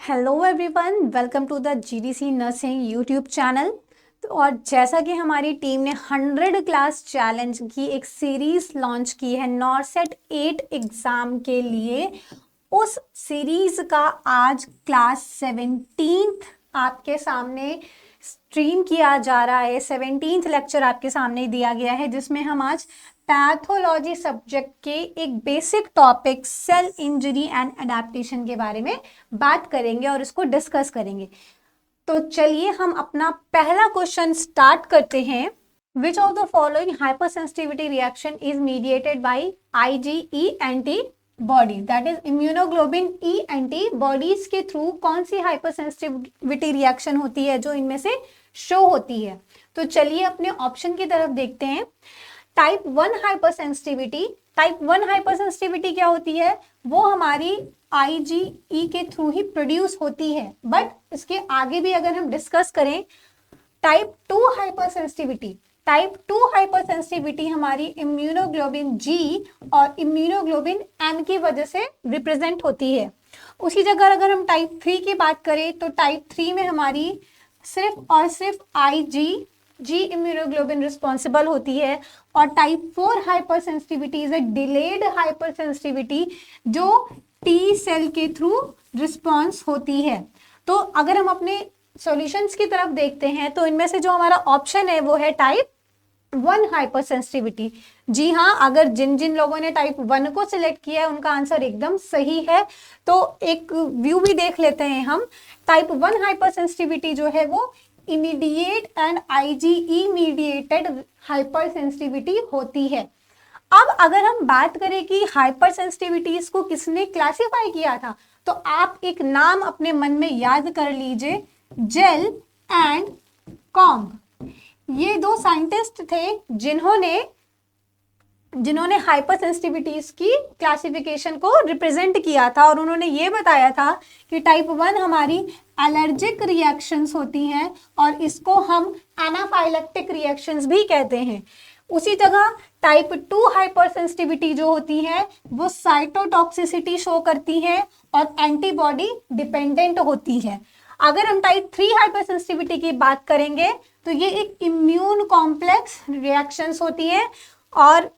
Hello everyone, welcome to the GDC nursing YouTube channel. और जैसा कि हमारी टीम ने 100 क्लास चैलेंज की एक सीरीज लॉन्च की है नॉरसेट 8 एग्जाम के लिए, उस सीरीज का आज क्लास 17th आपके सामने स्ट्रीम किया जा रहा है। 17th लेक्चर आपके सामने दिया गया है, जिसमें हम आज पैथोलॉजी सब्जेक्ट के एक basic topic cell injury and adaptation के बारे में बात करेंगे और इसको डिस्कस करेंगे। तो चलिए हम अपना पहला क्वेश्चन स्टार्ट करते हैं। Which of the following hyper sensitivity reaction is mediated by IgE antibody, that is immunoglobulin E antibodies के थ्रू कौन सी हाइपर सेंसिटिविटी रिएक्शन होती है जो इनमें से शो होती है। तो चलिए अपने ऑप्शन की तरफ देखते हैं। टाइप 1 हाइपरसेंसिटिविटी, टाइप 1 हाइपरसेंसिटिविटी क्या होती है? वो हमारी IgE के थ्रू ही प्रोड्यूस होती है। बट इसके आगे भी अगर हम डिस्कस करें, टाइप 2 हाइपरसेंसिटिविटी, टाइप 2 हाइपरसेंसिटिविटी हमारी इम्यूनोग्लोबिन G और इम्यूनोग्लोबिन M की वजह से रिप्रेजेंट होती है। उसी जगह अगर हम टाइप 3 की बात करें तो टाइप 3 में हमारी सिर्फ और सिर्फ IgG इम्यूनोग्लोबिन रिस्पॉन्सिबल होती है। और type 4 hypersensitivity is a delayed hypersensitivity जो T सेल के थ्रू रिस्पॉन्स होती है। तो अगर हम अपने सॉल्यूशंस की तरफ देखते हैं तो इनमें से जो हमारा ऑप्शन है वो है टाइप 1 हाइपरसेंसिटिविटी। जी हाँ, अगर जिन जिन लोगों ने टाइप 1 को सिलेक्ट किया है उनका आंसर एकदम सही है। तो एक व्यू भी देख लेते हैं हम। टाइप 1 हाइपरसेंसिटिविटी जो है वो immediate and IgE mediated hypersensitivity होती है। अब अगर हम बात करें कि हाइपरसेंसिटिविटीज को किसने क्लासिफाई किया था, तो आप एक नाम अपने मन में याद कर लीजिए, जेल एंड कॉम्ब। ये दो साइंटिस्ट थे जिन्होंने हाइपरसेंसिटिविटीज की क्लासिफिकेशन को रिप्रेजेंट किया था। और उन्होंने ये बताया था कि टाइप 1 हमारी एलर्जिक रिएक्शंस होती हैं और इसको हम एनाफाइलेक्टिक रिएक्शंस भी कहते हैं। उसी जगह टाइप 2 हाइपरसेंसिटिविटी जो होती है वो साइटोटॉक्सिसिटी शो करती है और एंटीबॉडी डिपेंडेंट होती है। अगर हम टाइप 3 हाइपरसेंसिटिविटी की बात करेंगे तो ये एक इम्यून कॉम्प्लेक्स रिएक्शंस होती है। और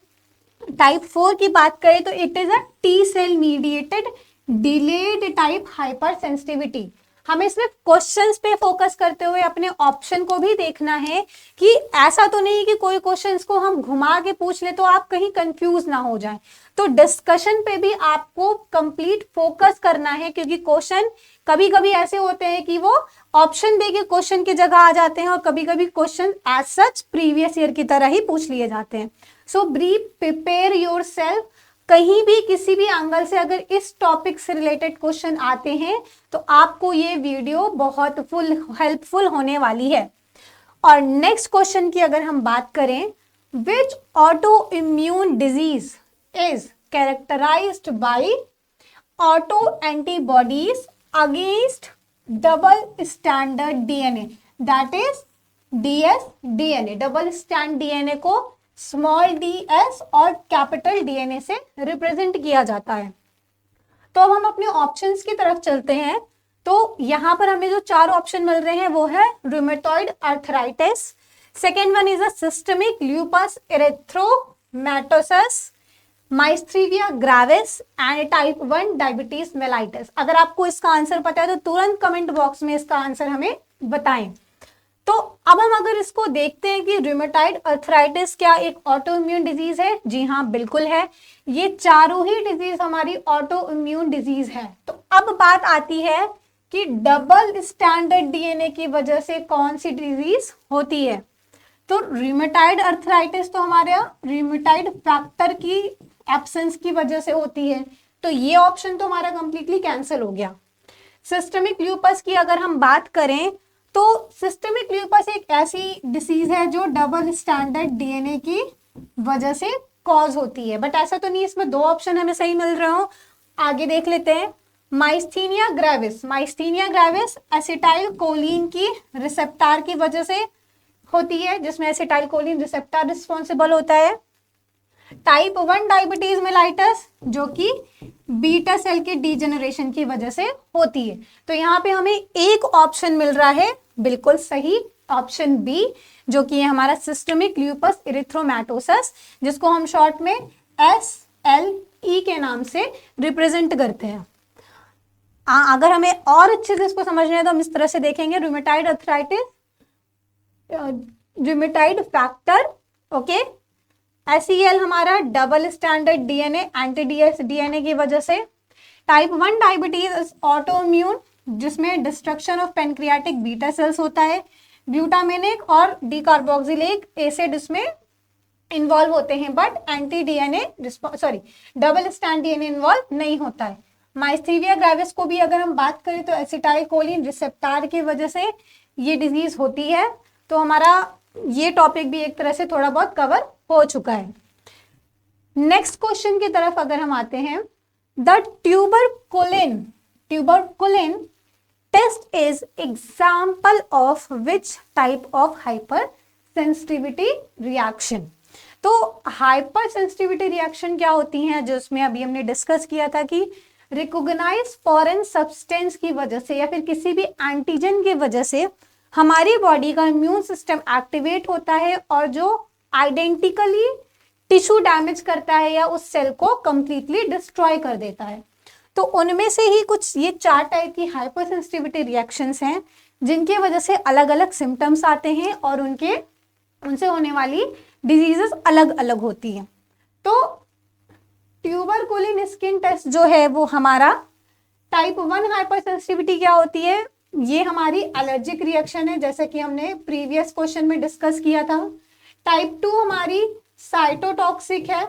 टाइप 4 की बात करें तो it is a T cell mediated delayed type hypersensitivity. हमें सिर्फ क्वेश्चंस पे फोकस करते हुए अपने ऑप्शन को भी देखना है कि ऐसा तो नहीं कि कोई क्वेश्चंस को हम घुमा के पूछ ले तो आप कहीं कंफ्यूज ना हो जाएं। तो डिस्कशन पे भी आपको कंप्लीट फोकस करना है, क्योंकि क्वेश्चन कभी कभी ऐसे होते हैं कि वो ऑप्शन दे के क्वेश्चन की जगह आ जाते हैं और कभी कभी question as such previous year की तरह ही पूछ लिए जाते हैं। So prepare yourself. कहीं भी किसी भी एंगल से अगर इस टॉपिक से रिलेटेड क्वेश्चन आते हैं तो आपको ये वीडियो बहुत हेल्पफुल होने वाली है। और नेक्स्ट क्वेश्चन की अगर हम बात करें, which autoimmune disease is characterised by auto antibodies against double standard DNA, that is dsDNA। Double stand DNA को स्मॉल ds और कैपिटल DNA से रिप्रेजेंट किया जाता है। तो अब हम अपने ऑप्शंस की तरफ चलते हैं। तो यहां पर हमें जो 4 ऑप्शन मिल रहे हैं वो है rheumatoid arthritis, second one is a systemic lupus erythematosus, myasthenia gravis and type 1 diabetes mellitus. अगर आपको इसका आंसर पता है तो तुरंत कमेंट बॉक्स में इसका आंसर हमें बताएं। तो अब हम अगर इसको देखते हैं कि रूमेटॉइड आर्थराइटिस क्या एक ऑटो इम्यून डिजीज है? जी हाँ, बिल्कुल है। ये चारों ही डिजीज हमारी ऑटो इम्यून डिजीज है। तो अब बात आती है कि डबल स्टैंडर्ड DNA की वजह से कौन सी डिजीज होती है। तो रूमेटॉइड आर्थराइटिस तो हमारे रूमेटॉइड फैक्टर की एब्सेंस की वजह से होती है। तो ये ऑप्शन तो हमारा कंप्लीटली कैंसिल हो गया। सिस्टमिक ल्यूपस की अगर हम बात करें तो सिस्टमिक ल्यूपस एक ऐसी डिसीज है जो डबल स्टैंडर्ड DNA की वजह से कॉज होती है। बट ऐसा तो नहीं, इसमें 2 ऑप्शन हमें सही मिल रहे हो। आगे देख लेते हैं। Myasthenia gravis, myasthenia gravis acetyl choline की रिसेप्टर की वजह से होती है, जिसमें एसिटाइल कोलिन रिसेप्टर रिस्पॉन्सिबल होता है। टाइप 1 डायबिटीज मेलाइटस जो कि बीटा सेल के डीजेनरेशन की वजह से होती है। तो यहाँ पे हमें एक ऑप्शन मिल रहा है बिल्कुल सही, ऑप्शन बी, जो कि है हमारा सिस्टमिक ल्यूपस इरिथ्रोमैटोसस, जिसको हम शॉर्ट में SLE के नाम से रिप्रेजेंट करते हैं। अगर हमें और अच्छे से इसको समझना है तो हम इस तरह से देखेंगे, rheumatoid arthritis, rheumatoid factor, okay, SEL हमारा double standard DNA, anti DS DNA की वजह से। टाइप 1 डायबिटीज ऑटोइम्यून, जिसमें destruction of pancreatic beta cells होता है। ग्लूटामिनिक और डीकार्बोक्सिलिक एसिड इसमें इन्वॉल्व होते हैं, but anti DNA double stand DNA involve नहीं होता है। माइस्थीनिया ग्रेविस को भी अगर हम बात करें तो एसिटाइल कोलिन रिसेप्टर की वजह से ये डिजीज होती है। तो हमारा ये टॉपिक भी एक तरह से थोड़ा बहुत कवर हो चुका है। नेक्स्ट क्वेश्चन की तरफ अगर हम आते हैं, the tuberculin test is example of which type of hypersensitivity reaction. तो हाइपर सेंसिटिविटी रिएक्शन क्या होती हैं, जो उसमें अभी हमने डिस्कस किया था कि रिकॉग्नाइज फॉरेन सब्सटेंस की वजह से या फिर किसी भी एंटीजन की वजह से हमारी बॉडी का इम्यून सिस्टम एक्टिवेट होता है और जो आइडेंटिकली टिश्यू डैमेज करता है या उस सेल को कंप्लीटली डिस्ट्रॉय कर देता है। तो उनमें से ही कुछ ये 4 टाइप की हाइपर सेंसिटिविटी रिएक्शंस हैं, जिनकी वजह से अलग अलग सिम्टम्स आते हैं और उनसे होने वाली डिजीजेस अलग अलग होती हैं। तो ट्यूबरकुलिन स्किन टेस्ट जो है वो हमारा टाइप 1 हाइपर सेंसिटिविटी क्या होती है, ये हमारी एलर्जिक रिएक्शन है, जैसे कि हमने प्रीवियस क्वेश्चन में डिस्कस किया था। टाइप 2 हमारी साइटोटॉक्सिक है।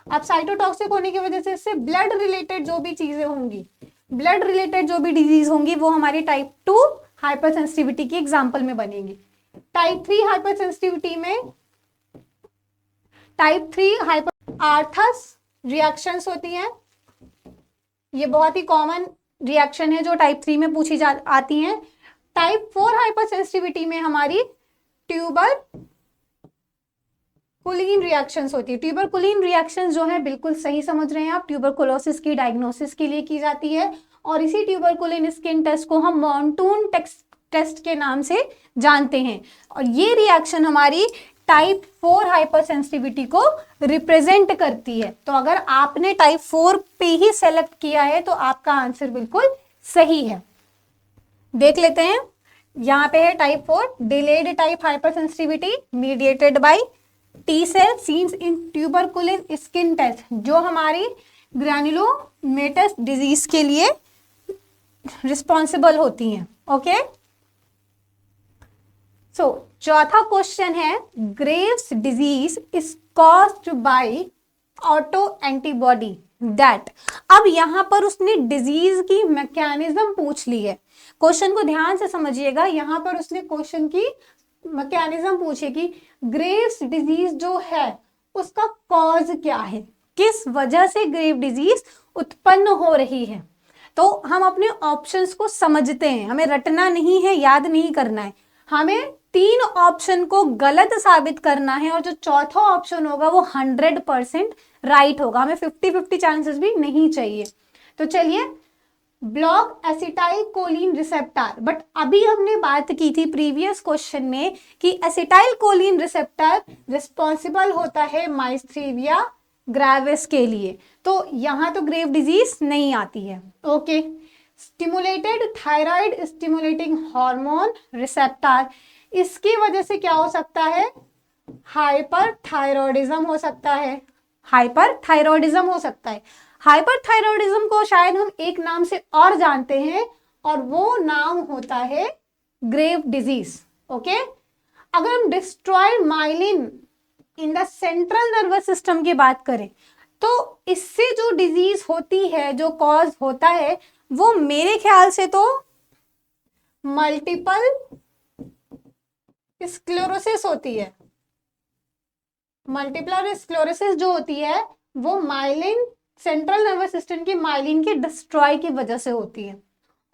अब साइटोटॉक्सिक होने की वजह से इससे ब्लड रिलेटेड जो भी चीजें होंगी, ब्लड रिलेटेड जो भी डिजीज होंगी, वो हमारी टाइप 2 हाइपर सेंसिटिविटी की एग्जाम्पल में बनेंगी। टाइप 3 हाइपर सेंसिटिविटी में टाइप 3 हाइपर आर्थस रिएक्शंस होती हैं। ये बहुत ही कॉमन रिएक्शन है जो टाइप 3 में पूछी आती हैं। टाइप 4 हाइपर सेंसिटिविटी में हमारी ट्यूबरकुलिन रिएक्शंस होती है। ट्यूबरकुलिन रिएक्शंस जो है बिल्कुल सही समझ रहे हैं आप, ट्यूबरकुलोसिस की डायग्नोसिस के लिए की जाती है और इसी ट्यूबरकुलिन स्किन टेस्ट को हम मॉन्टून टेस्ट के नाम से जानते हैं। और ये रिएक्शन हमारी टाइप 4 हाइपर सेंसिटिविटी को रिप्रेजेंट करती है। तो अगर आपने टाइप 4 पे ही सेलेक्ट किया है तो आपका आंसर बिल्कुल सही है। देख लेते हैं, यहाँ पे है type 4 delayed type hypersensitivity mediated by T cell seen in tuberculin skin test, जो हमारी ग्रैन्युलोमेटस डिजीज के लिए रिस्पॉन्सिबल होती हैं। ओके, सो चौथा क्वेश्चन है, Graves disease is caused by auto antibody that. अब यहां पर उसने डिजीज की मैकेनिज्म पूछ ली है। क्वेश्चन को ध्यान से समझिएगा, यहां पर उसने क्वेश्चन की मैकेनिज्म पूछे कि ग्रेव्स डिजीज जो है उसका कॉज क्या है, किस वजह से ग्रेव डिजीज उत्पन्न हो रही है। तो हम अपने ऑप्शंस को समझते हैं, हमें रटना नहीं है, याद नहीं करना है, हमें 3 ऑप्शन को गलत साबित करना है और जो चौथा ऑप्शन होगा वो 100% राइट होगा। हमें 50-50 चांसेस भी नहीं चाहिए। तो चलिए, block acetyl choline receptor, but अभी हमने बात की थी प्रीवियस क्वेश्चन में कि एसिटाइल कोलिन रिसेप्टर रिस्पॉन्सिबल होता है माइस्थीनिया ग्रेविस के लिए, तो यहां तो ग्रेव डिजीज नहीं आती है। Okay, stimulated thyroid stimulating hormone receptor, इसकी वजह से क्या हो सकता है, हाइपरथायरॉयडिज्म हो सकता है, हाइपरथायरॉयडिज्म हो सकता है। हाइपरथायरॉयडिज्म को शायद हम एक नाम से और जानते हैं और वो नाम होता है ग्रेव डिजीज। ओके, अगर हम destroy myelin in the central nervous system की बात करें तो इससे जो डिजीज होती है, जो कॉज होता है, वो मेरे ख्याल से तो मल्टीपल स्क्लेरोसिस होती है। मल्टीपल स्क्लेरोसिस जो होती है वो माइलिन, सेंट्रल नर्वस सिस्टम की माइलिन की डिस्ट्रॉय की वजह से होती है।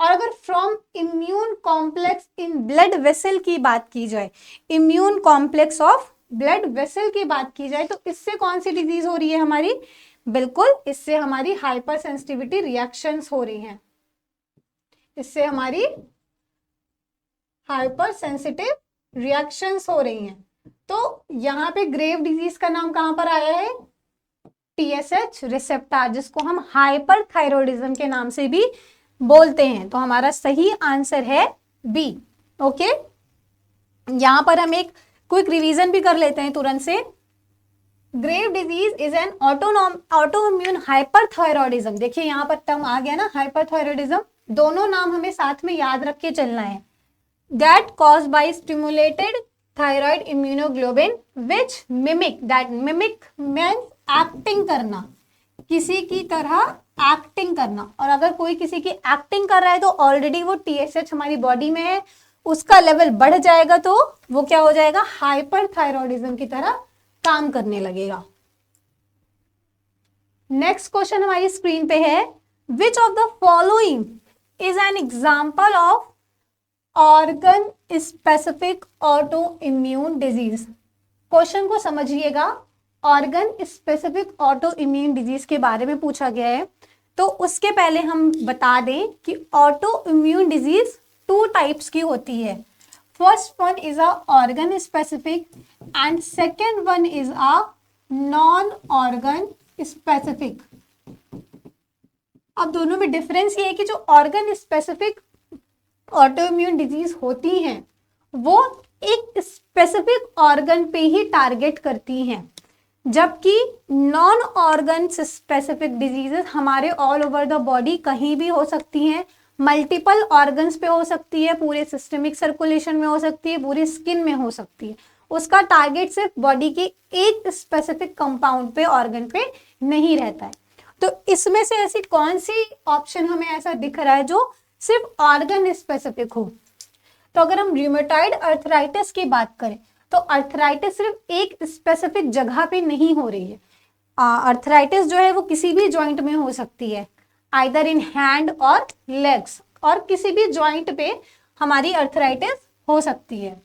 और अगर from immune complex in blood vessel की बात की जाए, immune complex of blood vessel की बात की जाए तो इससे कौन सी डिजीज हो रही है हमारी? बिल्कुल, इससे हमारी हाइपर सेंसिटिविटी रिएक्शंस हो रही हैं, इससे हमारी हाइपर सेंसिटिव रिएक्शंस हो रही हैं। तो यहाँ पे ग्रेव डिजीज का नाम कहां पर आया है? TSH रिसेप्टर, जिसको हम हाइपरथायरॉयडिज्म के नाम से भी बोलते हैं। तो हमारा सही आंसर है बी। ओके, यहां पर हम एक क्विक रिवीजन भी कर लेते हैं तुरंत से। Grave disease is an autoimmune hyperthyroidism. देखिए यहाँ पर टर्म आ गया ना, हाइपरथायरॉयडिज्म, दोनों नाम हमें साथ में याद रख के चलना है। That caused by stimulated thyroid immunoglobulin which mimic, that mimic means acting करना, किसी की तरह एक्टिंग करना। और अगर कोई किसी की एक्टिंग कर रहा है तो ऑलरेडी वो TSH हमारी बॉडी में है, उसका लेवल बढ़ जाएगा तो वो क्या हो जाएगा? हाइपरथायरॉयडिज्म की तरह काम करने लगेगा। नेक्स्ट क्वेश्चन हमारी स्क्रीन पे है, which of the following is an example of organ specific auto immune disease. Question को समझिएगा, organ specific auto immune disease के बारे में पूछा गया है। तो उसके पहले हम बता दें कि ऑटो इम्यून डिजीज 2 टाइप्स की होती है। First one is a organ specific and second one is a non organ specific. अब दोनों में डिफरेंस ये है कि जो ऑर्गन स्पेसिफिक ऑटोइम्यून डिजीज होती हैं वो एक स्पेसिफिक ऑर्गन पे ही टारगेट करती हैं, जबकि नॉन ऑर्गन स्पेसिफिक डिजीजेस हमारे ऑल ओवर द बॉडी कहीं भी हो सकती हैं, मल्टीपल ऑर्गन्स पे हो सकती है, पूरे सिस्टमिक सर्कुलेशन में हो सकती है, पूरी स्किन में हो सकती है। उसका टारगेट सिर्फ बॉडी के एक स्पेसिफिक कंपाउंड पे, ऑर्गन पे नहीं रहता है। तो इसमें से ऐसी कौन सी ऑप्शन हमें ऐसा दिख रहा है जो सिर्फ ऑर्गन स्पेसिफिक हो? तो अगर हम रूमेटॉइड अर्थराइटिस की बात करें तो अर्थराइटिस सिर्फ एक स्पेसिफिक जगह पे नहीं हो रही है। अर्थराइटिस जो है वो किसी भी जॉइंट में हो सकती है, आइदर इन हैंड और लेग्स, और किसी भी जॉइंट पे हमारी अर्थराइटिस हो सकती है।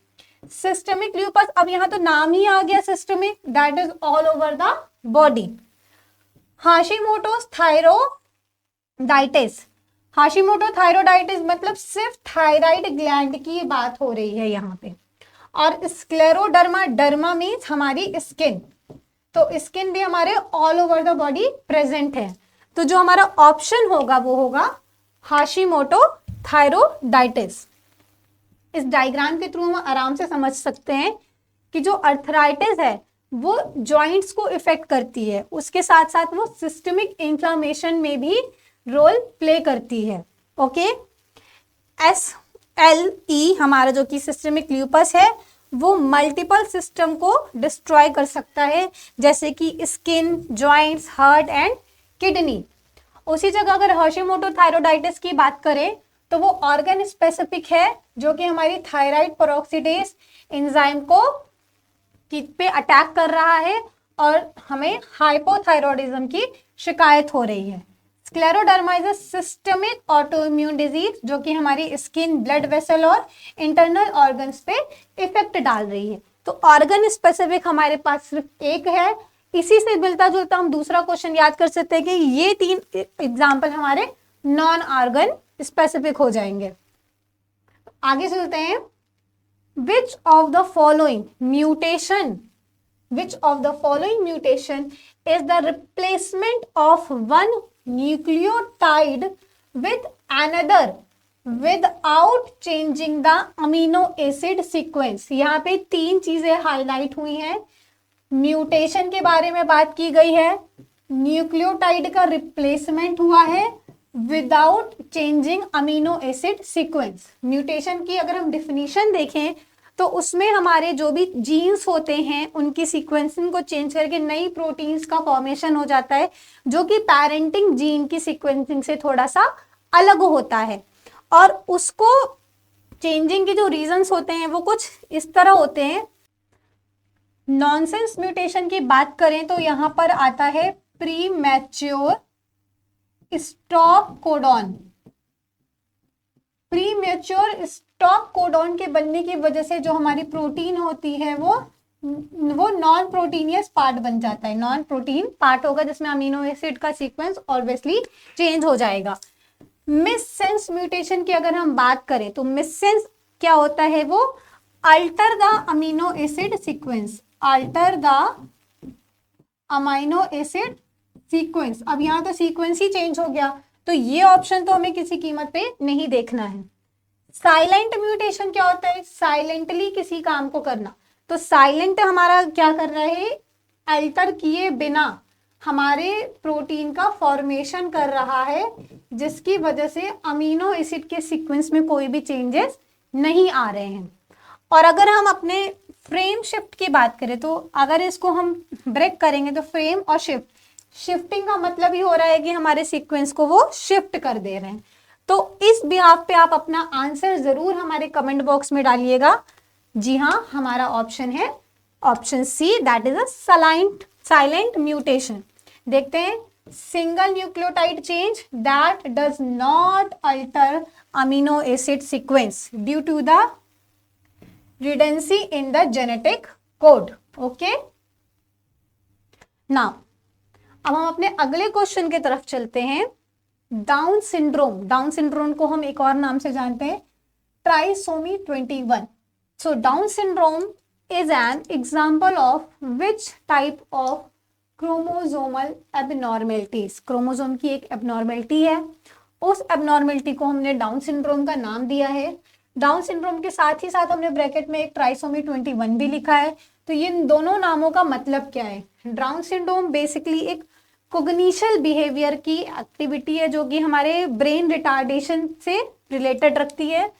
सिस्टमिक ल्यूपस, अब यहाँ तो नाम ही आ गया systemic, that is all over the body. Hashimoto's thyroiditis, Hashimoto thyroiditis मतलब सिर्फ थायराइड ग्लैंड की बात हो रही है यहाँ पे। और स्क्लेरोडर्मा, डर्मा मीन्स हमारी स्किन, तो स्किन भी हमारे all over the body present है। तो जो हमारा ऑप्शन होगा वो होगा हाशिमोटो थायरोडाइटिस। इस डायग्राम के थ्रू हम आराम से समझ सकते हैं कि जो अर्थराइटिस है वो जॉइंट्स को इफेक्ट करती है, उसके साथ साथ वो सिस्टमिक इंफ्लेमेशन में भी रोल प्ले करती है। ओके, SLE हमारा जो कि सिस्टमिक ल्यूपस है वो मल्टीपल सिस्टम को डिस्ट्रॉय कर सकता है, जैसे कि skin, joints, heart and kidney. उसी जगह अगर हाशिमोटो थायरोडाइटिस की बात करें तो वो ऑर्गन स्पेसिफिक है, जो कि हमारी थायराइड पेरोक्सीडेज एंजाइम को पे अटैक कर रहा है और हमें हाइपोथायरॉयडिज्म की शिकायत हो रही है। Scleroderma is a systemic autoimmune disease जो कि हमारी स्किन, ब्लड वेसल और इंटरनल ऑर्गन्स पे इफेक्ट डाल रही है। तो ऑर्गन स्पेसिफिक हमारे पास सिर्फ एक है। इसी से मिलता जुलता हम दूसरा क्वेश्चन याद कर सकते हैं कि ये 3 एग्जाम्पल हमारे नॉन ऑर्गन स्पेसिफिक हो जाएंगे। आगे चलते हैं। Which of the following mutation is the replacement of one nucleotide with another without changing the amino acid sequence? यहाँ पे 3 चीजें हाईलाइट हुई हैं। म्यूटेशन के बारे में बात की गई है, न्यूक्लियोटाइड का रिप्लेसमेंट हुआ है without changing amino acid sequence. Mutation की अगर हम डिफिनीशन देखें तो उसमें हमारे जो भी जीन्स होते हैं उनकी सीक्वेंसिंग को चेंज करके नई प्रोटीन्स का फॉर्मेशन हो जाता है, जो कि पेरेंटिंग जीन की सीक्वेंसिंग से थोड़ा सा अलग होता है। और उसको चेंजिंग के जो रीजंस होते हैं वो कुछ इस तरह होते हैं। नॉनसेंस म्यूटेशन की बात करें तो यहाँ पर आता है premature stop codon. Premature stop codon के बनने की वजह से जो हमारी प्रोटीन होती है वो वो नॉन प्रोटीनियस पार्ट बन जाता है, नॉन प्रोटीन पार्ट होगा जिसमें अमीनो एसिड का सीक्वेंस ऑब्वियसली चेंज हो जाएगा। मिससेंस म्यूटेशन की अगर हम बात करें तो मिससेंस क्या होता है, वो alter the amino acid sequence, alter the amino acid sequence. अब यहाँ तो सीक्वेंस ही चेंज हो गया, तो ये ऑप्शन तो हमें किसी कीमत पे नहीं देखना है। साइलेंट म्यूटेशन क्या होता है, साइलेंटली किसी काम को करना। तो साइलेंट हमारा क्या कर रहा है, अल्टर किए बिना हमारे प्रोटीन का फॉर्मेशन कर रहा है, जिसकी वजह से अमीनो एसिड के सीक्वेंस में कोई भी चेंजेस नहीं आ रहे हैं। और अगर हम अपने फ्रेम शिफ्ट की बात करें तो अगर इसको हम ब्रेक करेंगे तो फ्रेम और शिफ्ट, शिफ्टिंग का मतलब ही हो रहा है कि हमारे सीक्वेंस को वो शिफ्ट कर दे रहे हैं। तो इस बिहाफ पे आप अपना आंसर जरूर हमारे कमेंट बॉक्स में डालिएगा। जी हाँ, हमारा ऑप्शन है option C, that is a silent mutation. देखते हैं, single nucleotide change that does not alter amino acid sequence due to the redundancy in the genetic code. Okay, now अब हम अपने अगले क्वेश्चन की तरफ चलते हैं। डाउन सिंड्रोम, डाउन सिंड्रोम को हम एक और नाम से जानते हैं trisomy 21। So down syndrome is an example of which type of chromosomal abnormalities. Chromosome की एक एबनॉर्मेलिटी है, उस एबनॉर्मेलिटी को हमने डाउन सिंड्रोम का नाम दिया है। डाउन सिंड्रोम के साथ ही साथ हमने ब्रैकेट में एक ट्राइसोमी 21 भी लिखा है। तो ये दोनों नामों का मतलब क्या है, डाउन सिंड्रोम बेसिकली एक कोग्निशनल बिहेवियर की एक्टिविटी है जो कि हमारे ब्रेन रिटार्डेशन से रिलेटेड रखती है।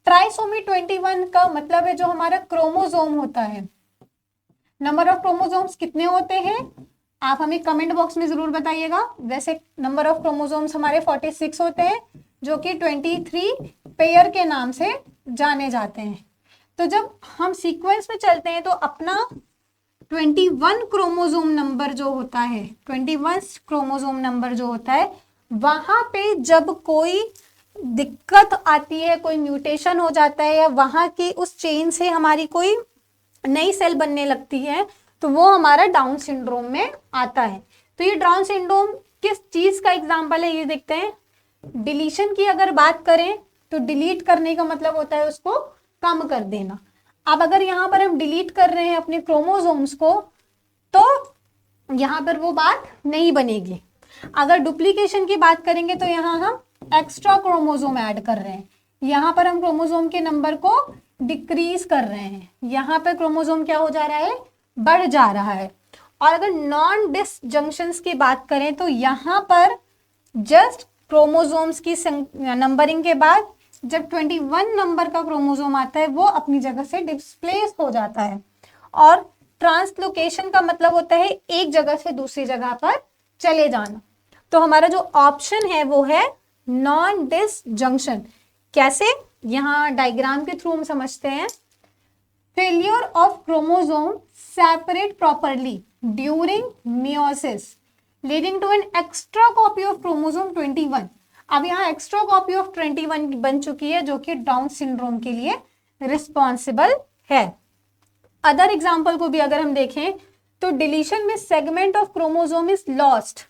ट्राइसोमी 21 का मतलब है जो हमारा क्रोमोसोम होता है, नंबर ऑफ क्रोमोसोम्स कितने होते हैं आप हमें कमेंट बॉक्स में जरूर बताइएगा। वैसे नंबर ऑफ क्रोमोसोम्स हमारे 46 होते हैं जो कि 23 पेयर के नाम से जाने जाते हैं। तो जब हम सीक्वेंस में चलते हैं तो अपना 21 क्रोमोसोम नंबर जो होता है, 21 क्रोमोसोम नंबर जो होता है, वहां पे जब कोई दिक्कत आती है, कोई म्यूटेशन हो जाता है या वहां के उस चेन से हमारी कोई नई सेल बनने लगती है, तो वो हमारा डाउन सिंड्रोम में आता है। तो ये डाउन सिंड्रोम किस चीज का एग्जाम्पल है, ये देखते हैं। डिलीशन की अगर बात करें तो डिलीट करने का मतलब होता है उसको कम कर देना। अब अगर यहाँ पर हम डिलीट कर रहे हैं अपने क्रोमोसोम्स को, तो यहाँ पर वो बात नहीं बनेगी। अगर डुप्लीकेशन की बात करेंगे तो यहाँ हम एक्स्ट्रा क्रोमोसोम ऐड कर रहे हैं, यहाँ पर हम क्रोमोसोम के नंबर को डिक्रीज कर रहे हैं, यहाँ पर क्रोमोसोम क्या हो जा रहा है, बढ़ जा रहा है। और अगर नॉन डिसजंक्शंस की बात करें तो यहाँ पर जस्ट क्रोमोसोम्स की नंबरिंग के बाद जब 21 नंबर का क्रोमोसोम आता है वो अपनी जगह से डिस्प्लेस हो जाता है। और ट्रांसलोकेशन का मतलब होता है एक जगह से दूसरी जगह पर चले जाना। तो हमारा जो ऑप्शन है वो है नॉन डिसजंक्शन। कैसे, यहाँ डायग्राम के थ्रू हम समझते हैं। Failure of chromosome separate properly during meiosis leading to an extra copy of chromosome 21। अब यहाँ एक्स्ट्रा कॉपी ऑफ 21 बन चुकी है जो कि डाउन सिंड्रोम के लिए रिस्पॉन्सिबल है। अदर एग्जाम्पल को भी अगर हम देखें तो डिलीशन में segment of chromosome is lost,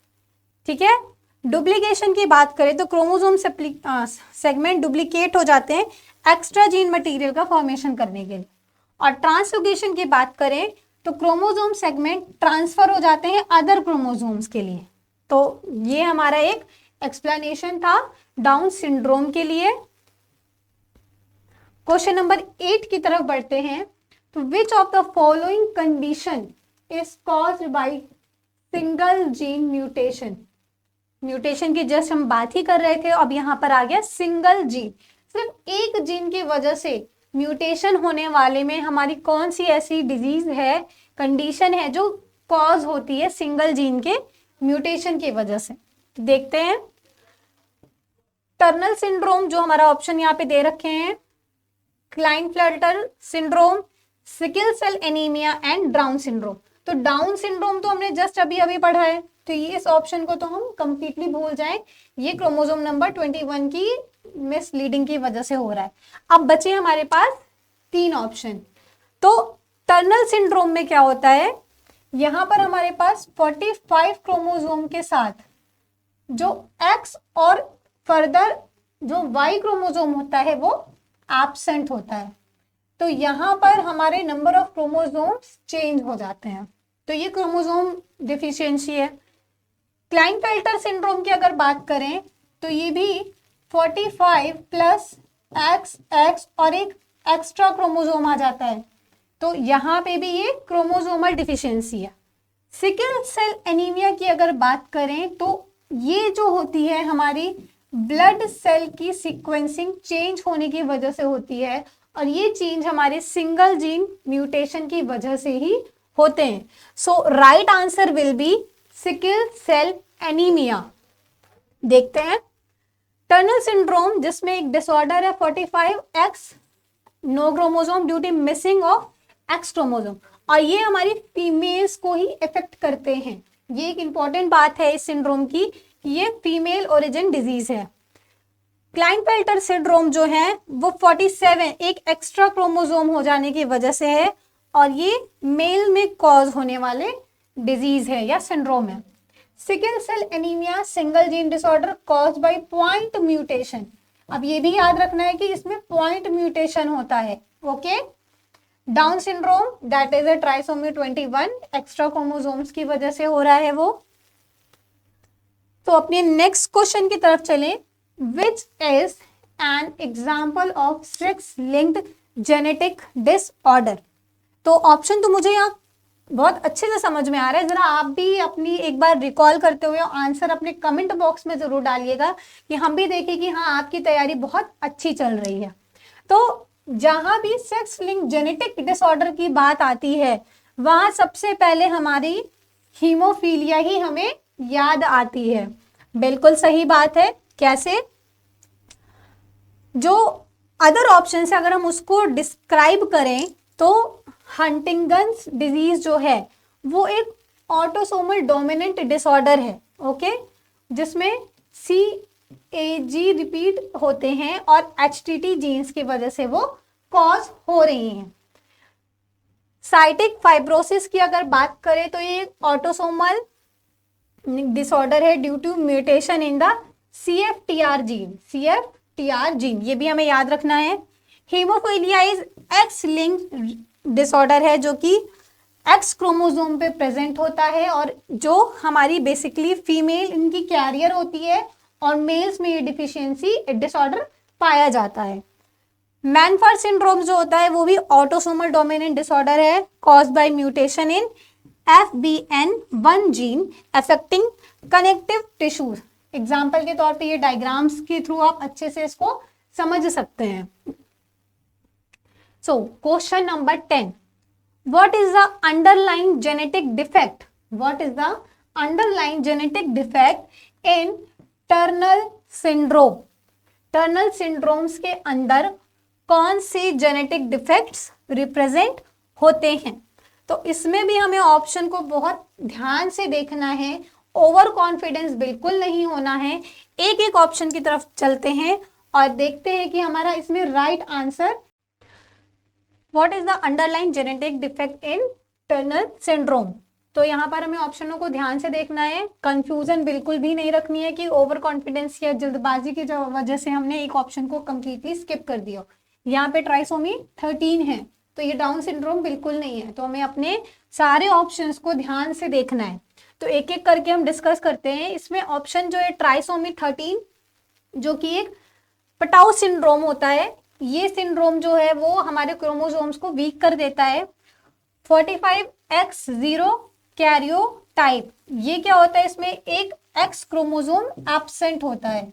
ठीक है। डुप्लीकेशन की बात करें तो क्रोमोसोम सेगमेंट डुप्लीकेट हो जाते हैं एक्स्ट्रा जीन मटेरियल का फॉर्मेशन करने के लिए। और ट्रांसलोकेशन की बात करें तो क्रोमोसोम सेगमेंट ट्रांसफर हो जाते हैं अदर क्रोमोसोम्स के लिए। तो ये हमारा एक एक्सप्लेनेशन था डाउन सिंड्रोम के लिए। क्वेश्चन नंबर 8 की तरफ बढ़ते हैं। तो विच of the following condition is caused by single gene mutation. Mutation की जस्ट हम बात ही कर रहे थे, अब यहां पर आ गया सिंगल जीन। सिर्फ एक जीन की वजह से म्यूटेशन होने वाले में हमारी कौन सी ऐसी डिजीज है, कंडीशन है जो कॉज होती है सिंगल जीन के म्यूटेशन की वजह से। तो देखते हैं, टर्नल सिंड्रोम जो हमारा ऑप्शन यहाँ पे दे रखे हैं, Klinefelter syndrome, sickle cell anaemia and down syndrome. तो डाउन सिंड्रोम तो हमने जस्ट अभी अभी पढ़ा है, तो ये इस ऑप्शन को तो हम कंप्लीटली भूल जाएं, ये क्रोमोसोम नंबर 21 की मिसलीडिंग की वजह से हो रहा है। अब बचे हमारे पास 3 ऑप्शन। तो टर्नल सिंड्रोम में क्या होता है, यहां पर हमारे पास 45 क्रोमोसोम के साथ जो X और फर्दर जो Y क्रोमोसोम होता है वो एब्सेंट होता है। तो यहां पर हमारे नंबर ऑफ क्रोमोसोम्स चेंज हो जाते हैं, तो ये क्रोमोसोम डिफिशियंसी है। क्लाइनफेल्टर सिंड्रोम की अगर बात करें तो ये भी 45 प्लस XX और एक एक्स्ट्रा क्रोमोसोम आ जाता है, तो यहाँ पे भी ये क्रोमोसोमल डिफिशियंसी है। सिकल सेल एनीमिया की अगर बात करें तो ये जो होती है हमारी ब्लड सेल की सीक्वेंसिंग चेंज होने की वजह से होती है, और ये चेंज हमारे सिंगल जीन म्यूटेशन की वजह से ही होते हैं। So right answer will be sickle cell anaemia. देखते हैं टर्नल सिंड्रोम, जिसमें एक डिसऑर्डर है 45X no chromosome due to missing of X chromosome, और ये हमारी फीमेल्स को ही इफेक्ट करते हैं। ये एक इंपॉर्टेंट बात है इस सिंड्रोम की कि ये फीमेल ओरिजिन डिजीज है। क्लाइनफेल्टर सिंड्रोम जो है वो 47 एक एक्स्ट्रा क्रोमोसोम हो जाने की वजह से है, और ये मेल में कॉज होने वाले डिजीज है या सिंड्रोम है। Sickle cell anaemia single gene disorder cause by point mutation. अब ये भी याद रखना है कि इसमें पॉइंट म्यूटेशन होता है। Okay, down syndrome that is a trisomy 21 extra chromosomes की वजह से हो रहा है वो। तो अपने नेक्स्ट क्वेश्चन की तरफ चलें, which is an example of sex linked genetic disorder. तो ऑप्शन तो मुझे यहाँ बहुत अच्छे से समझ में आ रहा है, जरा आप भी अपनी एक बार रिकॉल करते हुए आंसर अपने कमेंट बॉक्स में जरूर डालिएगा कि हम भी देखें कि हाँ आपकी तैयारी बहुत अच्छी चल रही है। तो जहां भी सेक्स लिंक जेनेटिक डिसऑर्डर की बात आती है वहां सबसे पहले हमारी हीमोफीलिया ही हमें याद आती है। बिल्कुल सही बात है। कैसे? जो अदर ऑप्शन है अगर हम उसको डिस्क्राइब करें तो हंटिंगन्स डिजीज जो है वो एक ऑटोसोमल डोमिनेंट डिसऑर्डर है। ओके, जिसमें CAG रिपीट होते हैं और HTT जीन्स की वजह से वो कॉज हो रही हैं। साइटिक फाइब्रोसिस की अगर बात करें तो ये ऑटोसोमल डिसऑर्डर है due to mutation in the CFTR gene, ये भी हमें याद रखना है। Haemophilia is X linked disorder है जो कि X क्रोमोसोम पे प्रेजेंट होता है, और जो हमारी बेसिकली फीमेल इनकी कैरियर होती है, और मेल्स में ये डिफिशियंसी डिसऑर्डर पाया जाता है। मैनफर्ड सिंड्रोम जो होता है वो भी ऑटोसोमल डोमिनेंट डिसऑर्डर है caused by mutation in FBN1 gene affecting connective tissues. Example के तौर पे ये डायग्राम्स के थ्रू आप अच्छे से इसको समझ सकते हैं। So question number 10, what is the underlying genetic defect? What is the underlying genetic defect in Turner syndrome? Turner syndromes के अंदर कौन से जेनेटिक डिफेक्ट्स रिप्रेजेंट होते हैं? तो इसमें भी हमें ऑप्शन को बहुत ध्यान से देखना है, ओवर कॉन्फिडेंस बिल्कुल नहीं होना है। एक एक ऑप्शन की तरफ चलते हैं और देखते हैं कि हमारा इसमें right answer what is the underline genetic defect in Turner syndrome. तो यहाँ पर हमें ऑप्शनों को ध्यान से देखना है, कंफ्यूजन बिल्कुल भी नहीं रखनी है कि ओवर कॉन्फिडेंस या जल्दबाजी की वजह से हमने एक ऑप्शन को कंप्लीटली स्किप कर दिया। यहाँ पे ट्राइसोमी 13 है तो ये डाउन सिंड्रोम बिल्कुल नहीं है, तो हमें अपने सारे ऑप्शंस को ध्यान से देखना है। तो एक एक करके हम डिस्कस करते हैं। इसमें ऑप्शन जो है ट्राइसोमी 13 जो कि एक पटाउ सिंड्रोम होता है, ये सिंड्रोम जो है वो हमारे क्रोमोसोम्स को वीक कर देता है। 45X0 कैरियोटाइप, ये क्या होता है, इसमें एक X क्रोमोसोम एब्सेंट होता है,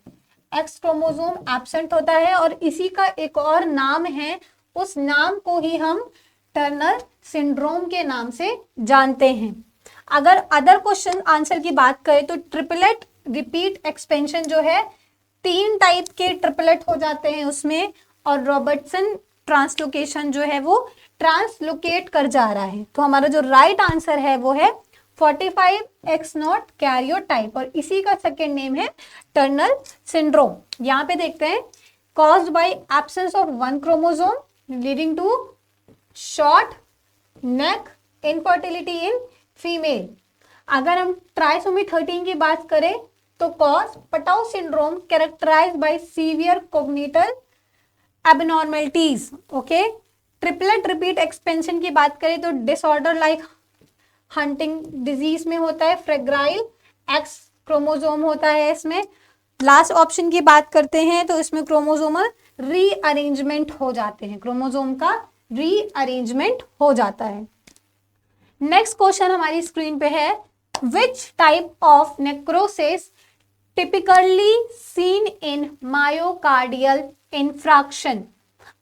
X क्रोमोसोम एब्सेंट होता है और इसी का एक और नाम है, उस नाम को ही हम टर्नर सिंड्रोम के नाम से जानते हैं। अगर अदर क्वेश्चन आंसर की बात करें तो ट्रिपलेट रिपीट एक्सपेंशन जो है 3 टाइप के ट्रिपलेट हो जाते हैं उसमें, और रॉबर्टसन ट्रांसलोकेशन जो है वो ट्रांसलोकेट कर जा रहा है। तो हमारा जो राइट आंसर है वो है 45X0 कैरियोटाइप और इसी का सेकेंड नेम है टर्नल सिंड्रोम। यहाँ पे देखते हैं caused by absence of 1 chromosome leading to short neck infertility in female. अगर हम ट्राइसोमी 13 की बात करें तो cause Patau syndrome characterise by severe congenital abnormalities. Okay, triplet repeat expansion की बात करें तो डिसऑर्डर लाइक हंटिंग डिजीज में होता है, फ्रेग्राइल एक्स क्रोमोसोम होता है इसमें। लास्ट ऑप्शन की बात करते हैं तो इसमें क्रोमोसोमल रीअरेंजमेंट हो जाते हैं, क्रोमोसोम का रीअरेंजमेंट हो जाता है। नेक्स्ट क्वेश्चन हमारी स्क्रीन पे है, विच type of necrosis typically seen in myocardial infraction.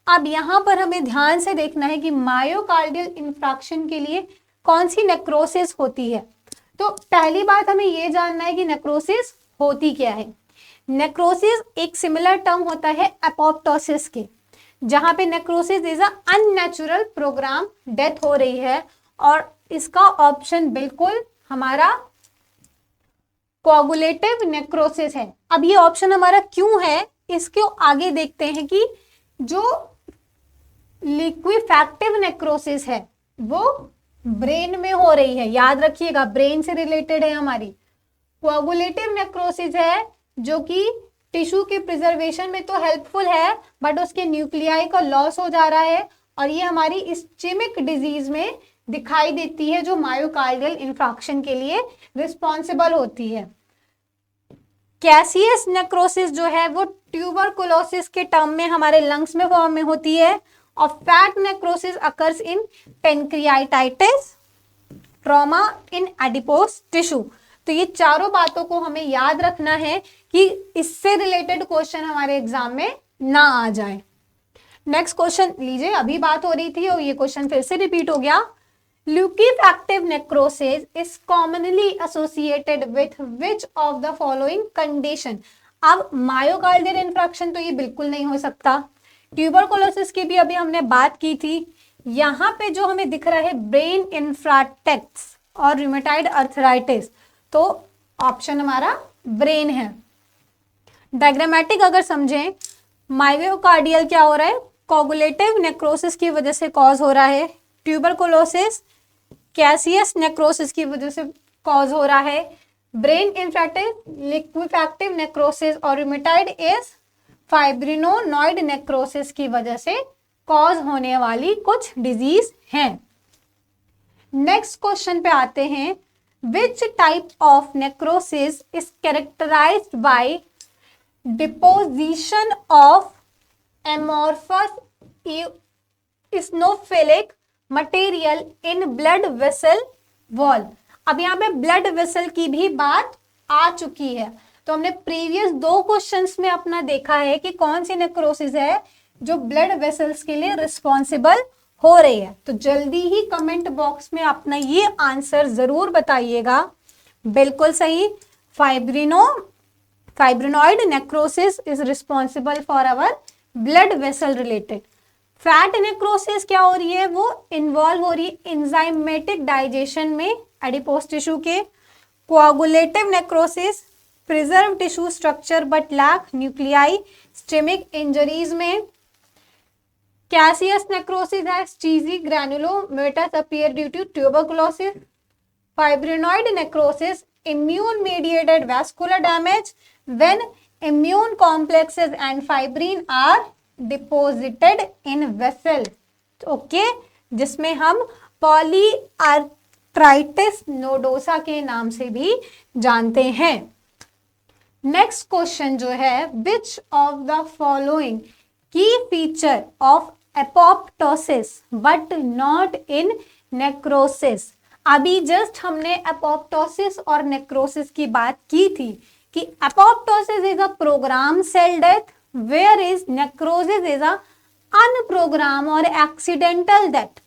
अब यहां पर हमें ध्यान से देखना है कि मायोकार्डियल इंफ्रैक्शन के लिए कौन सी नेक्रोसिस होती है। तो पहली बात हमें यह जानना है कि नेक्रोसिस होती क्या है। नेक्रोसिस एक सिमिलर टर्म होता है एपोप्टोसिस के, जहां पे necrosis is a unnatural program death हो रही है, और इसका ऑप्शन बिल्कुल हमारा कोआगुलेटिव नेक्रोसिस है। अब ये ऑप्शन हमारा क्यों है, इसको आगे देखते हैं कि जो लिक्विफैक्टिव नेक्रोसिस है वो ब्रेन में हो रही है, याद रखिएगा ब्रेन से रिलेटेड है हमारी। कोआगुलेटिव नेक्रोसिस है जो कि टिश्यू के प्रिजर्वेशन में तो हेल्पफुल है, बट उसके न्यूक्लियाई का लॉस हो जा रहा है, और ये हमारी इस्चेमिक डिजीज में दिखाई देती है जो मायोकार्डियल इंफ्रैक्शन के लिए रिस्पॉन्सिबल होती है। कैसियस नेक्रोसिस जो है वो ट्यूबरकुलोसिस के टर्म में हमारे लंग्स में फॉर्म में होती है, और fat necrosis occurs in pancreatitis, trauma in adipose tissue. तो ये चारों बातों को हमें याद रखना है कि इससे रिलेटेड क्वेश्चन हमारे एग्जाम में ना आ जाए। नेक्स्ट क्वेश्चन लीजिए, अभी बात हो रही थी और ये क्वेश्चन फिर से रिपीट हो गया। Liquefactive necrosis is commonly associated with which of the following condition। अब मायोकार्डियल इंफ्रैक्शन तो ये बिल्कुल नहीं हो सकता। ट्यूबरकुलोसिस की भी अभी हमने बात की थी। यहाँ पे जो हमें दिख रहा है ब्रेन इन्फ्राटेक्स और रूमेटाइड अर्थराइटिस, तो ऑप्शन हमारा ब्रेन है। डायग्रामेटिक अगर समझें, मायोकार्डियल क्या हो रहा है, कोगुलेटिव नेक्रोसिस की वजह से कॉज हो रहा है। ट्यूबरकुलोसिस कैसियस नेक्रोसिस की वजह से कॉज हो रहा है। ब्रेन इन्फ्रैक्टिव लिक्विफैक्टिव नेक्रोसिस और रूमेटाइड इज फाइब्रिनोनॉइड नेक्रोसिस की वजह से कॉज होने वाली कुछ डिजीज हैं। नेक्स्ट क्वेश्चन पे आते हैं, which type of necrosis is characterised by deposition of amorphous eosinophilic material in blood vessel wall. अब यहाँ पे ब्लड वेसल की भी बात आ चुकी है, तो हमने प्रीवियस 2 क्वेश्चंस में अपना देखा है कि कौन सी नेक्रोसिस है जो ब्लड वेसल्स के लिए रिस्पॉन्सिबल हो रही है। तो जल्दी ही कमेंट बॉक्स में अपना ये आंसर जरूर बताइएगा। बिल्कुल सही, fibrinoid necrosis is responsible for our blood vessel related. Fat necrosis क्या हो रही है, वो इन्वॉल्व हो रही है एंजाइमेटिक डाइजेशन में एडिपोस टिश्यू के। Coagulative necrosis preserve tissue structure but lack nuclei ischemic injuries में। Caseous necrosis has cheesy granulomatous appear due to tuberculosis. Fibrinoid necrosis immune mediated vascular damage when immune complexes and fibrin are deposited in vessel। Okay, जिसमें हम polyarthritis nodosa के नाम से भी जानते हैं। Next question जो है, which of the following key feature of apoptosis but not in necrosis। अभी जस्ट हमने एपोप्टोसिस और नेक्रोसिस की बात की थी कि apoptosis is a program cell death, where is necrosis is a unprogram और एक्सीडेंटल डेथ।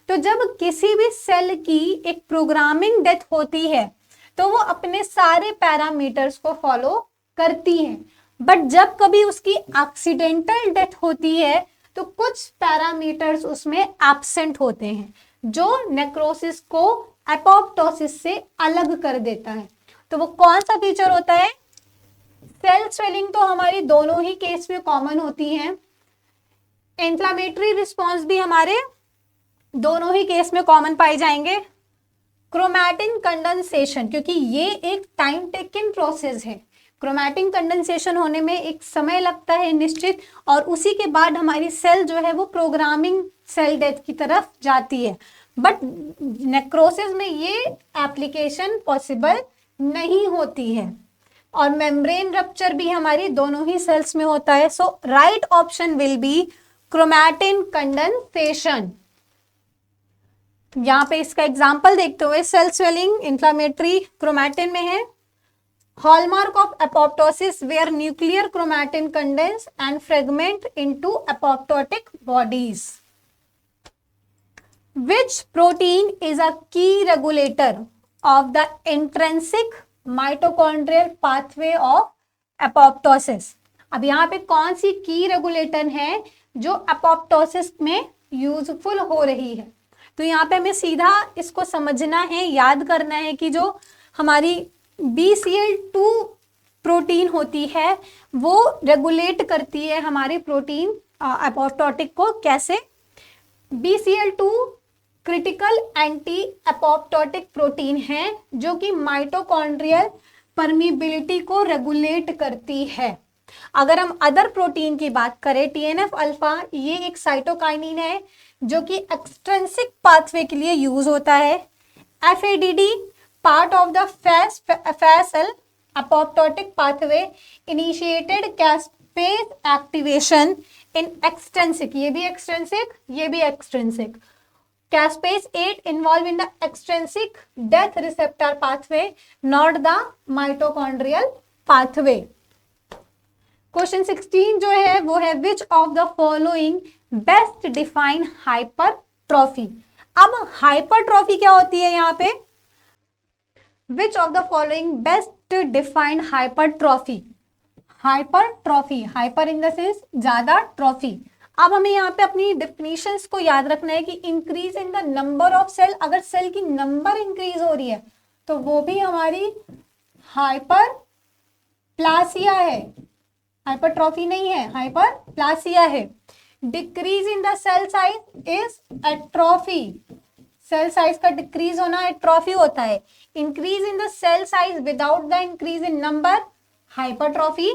तो जब किसी भी सेल की एक प्रोग्रामिंग डेथ होती है तो वो अपने सारे पैरामीटर्स को फॉलो करती है, बट जब कभी उसकी एक्सीडेंटल डेथ होती है तो कुछ पैरामीटर्स उसमें एब्सेंट होते हैं जो नेक्रोसिस को एपोप्टोसिस से अलग कर देता है। तो वो कौन सा फीचर होता है? सेल स्वेलिंग तो हमारी दोनों ही केस में कॉमन होती है। इन्फ्लामेटरी रिस्पॉन्स भी हमारे दोनों ही केस में कॉमन पाए जाएंगे। क्रोमैटिन कंडेंसेशन, क्योंकि ये एक टाइम टेकिंग प्रोसेस है, क्रोमैटिन कंडेंसेशन होने में एक समय लगता है निश्चित, और उसी के बाद हमारी सेल जो है वो प्रोग्रामिंग सेल डेथ की तरफ जाती है। बट नेक्रोसिस में ये एप्लीकेशन पॉसिबल नहीं होती है, और मेम्ब्रेन रप्चर भी हमारी दोनों ही सेल्स में होता है। So right option will be chromatin condensation. यहाँ पे इसका एग्जाम्पल देखते हुए, सेल स्वेलिंग इन्फ्लामेटरी क्रोमैटिन में है। Hallmark of apoptosis where nuclear chromatin condense and fragment into apoptotic bodies. Which protein is a key regulator of the intrinsic mitochondrial pathway of apoptosis? अब यहाँ पे कौन सी की रेगुलेटर है जो एपोप्टोसिस में यूजफुल हो रही है? तो यहाँ पे हमें सीधा इसको समझना है, याद करना है कि जो हमारी BCL2 प्रोटीन होती है वो रेगुलेट करती है हमारी प्रोटीन एपोप्टोटिक को। कैसे? BCL2 critical anti apoptotic protein है जो कि माइटोकॉन्ड्रियल परमिबिलिटी को रेगुलेट करती है। अगर हम अदर प्रोटीन की बात करें, TNF अल्फा, ये एक साइटोकाइनिन है जो कि एक्सट्रिंसिक पाथवे के लिए यूज होता है। FADD part of the FASL apoptotic pathway initiated caspase activation in extrinsic, ये भी extrinsic, ये भी extrinsic. Caspase 8 involved in the extrinsic death receptor pathway, not the mitochondrial pathway. Question 16 जो है वो है which of the following best define hypertrophy? अब hypertrophy क्या होती है यहाँ पे? Which of the following best define hypertrophy? Hypertrophy, hyper in the sense ज्यादा, trophy। अब हमें यहाँ पे अपनी डिफिनीशंस को याद रखना है कि increase in the number of cell, अगर सेल की नंबर इंक्रीज हो रही है तो वो भी हमारी हाइपरप्लासिया है, हाइपरट्रॉफी नहीं है, हाइपरप्लासिया है। Decrease in the cell size is atrophy, cell size का डिक्रीज होना एट्रोफी होता है। Increase in the cell size without the increase in number, hypertrophy.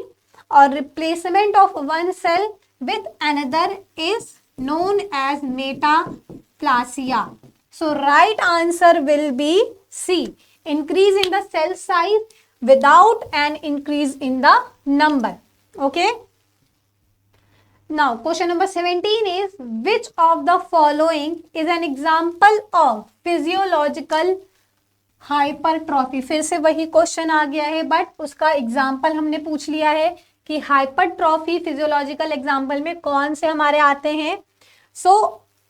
और replacement of one cell with another is known as metaplasia. So right answer will be C, increase in the cell size without an increase in the number. Okay, now question number 17 is which of the following is an example of physiological hypertrophy? फिर से वही question आ गया है but उसका example हमने पूछ लिया है कि हाइपरट्रॉफी फिजियोलॉजिकल एग्जाम्पल में कौन से हमारे आते हैं। सो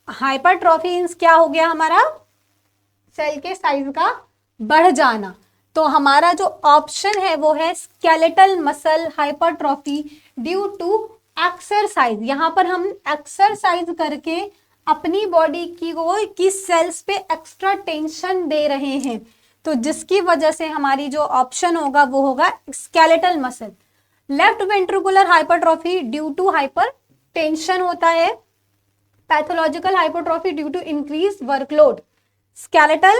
हाइपरट्रॉफी मींस क्या हो गया, हमारा सेल के साइज का बढ़ जाना। तो हमारा जो ऑप्शन है वो है skeletal muscle hypertrophy due to exercise. यहाँ पर हम एक्सरसाइज करके अपनी बॉडी की सेल्स पे एक्स्ट्रा टेंशन दे रहे हैं, तो जिसकी वजह से हमारी जो ऑप्शन होगा वो होगा skeletal muscle. Left ventricular hypertrophy due to hypertension होता है। Pathological hypertrophy due to increase workload. Skeletal